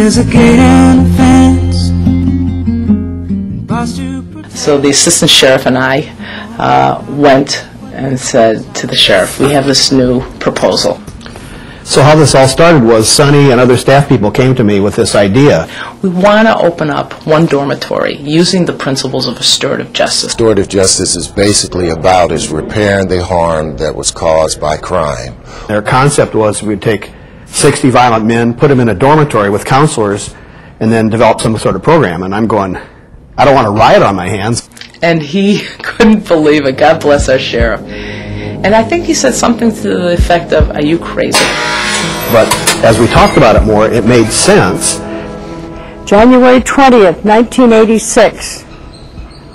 There's a gate and a fence. So the assistant sheriff and I went and said to the sheriff, we have this new proposal. So how this all started was Sonny and other staff people came to me with this idea. We want to open up one dormitory using the principles of restorative justice. Restorative justice is basically about repairing the harm that was caused by crime. Their concept was we'd take 60 violent men, put them in a dormitory with counselors, and then develop some sort of program. And I'm going, I don't want a riot on my hands. And he couldn't believe it. God bless our sheriff. And I think he said something to the effect of, are you crazy? But as we talked about it more, it made sense. January 20th, 1986.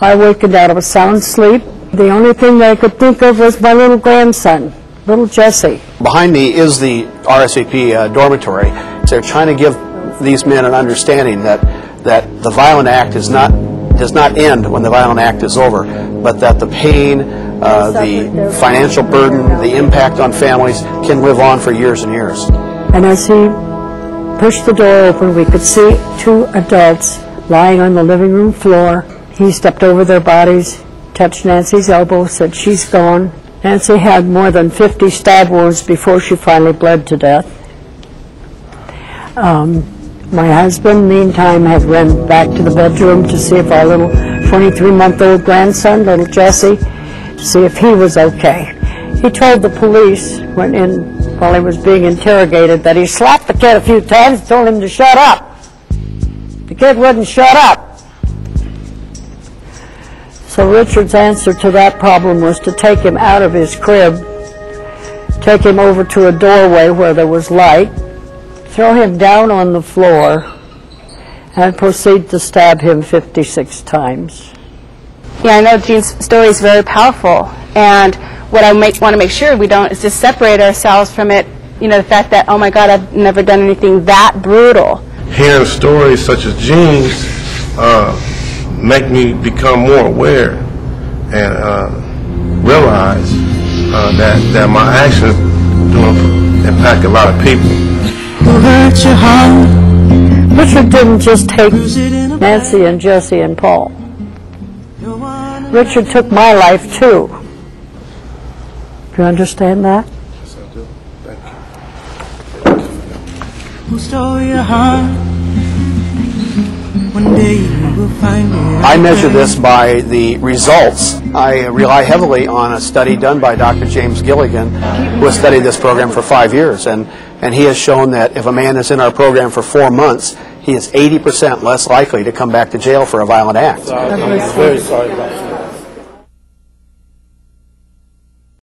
I awakened out of a sound sleep. The only thing that I could think of was my little grandson, little Jesse. Behind me is the RSVP dormitory. So they're trying to give these men an understanding that the violent act does not end when the violent act is over, but that the pain, the financial burden, the impact on families can live on for years and years. And as he pushed the door open, we could see two adults lying on the living room floor. He stepped over their bodies, touched Nancy's elbow, said, she's gone. Nancy had more than 50 stab wounds before she finally bled to death. My husband, meantime, had run back to the bedroom to see if our little 23-month-old grandson, little Jesse, to see if he was okay. He told the police, while he was being interrogated, that he slapped the kid a few times and told him to shut up. The kid wouldn't shut up. So Richard's answer to that problem was to take him out of his crib, take him over to a doorway where there was light, throw him down on the floor, and proceed to stab him 56 times. Yeah, I know Gene's story is very powerful, and what I want to make sure we don't is just separate ourselves from it, the fact that, oh my God, I've never done anything that brutal. Hearing stories such as Gene's make me become more aware and realize that my actions do impact a lot of people. Richard didn't just take Nancy and Jesse and Paul. Richard took my life too. Do you understand that? Yes, I do. Thank you. Who stole your heart? One day you will find it. I measure this by the results. I rely heavily on a study done by Dr. James Gilligan, who has studied this program for 5 years. And he has shown that if a man is in our program for 4 months, he is 80% less likely to come back to jail for a violent act. I'm very sorry about that.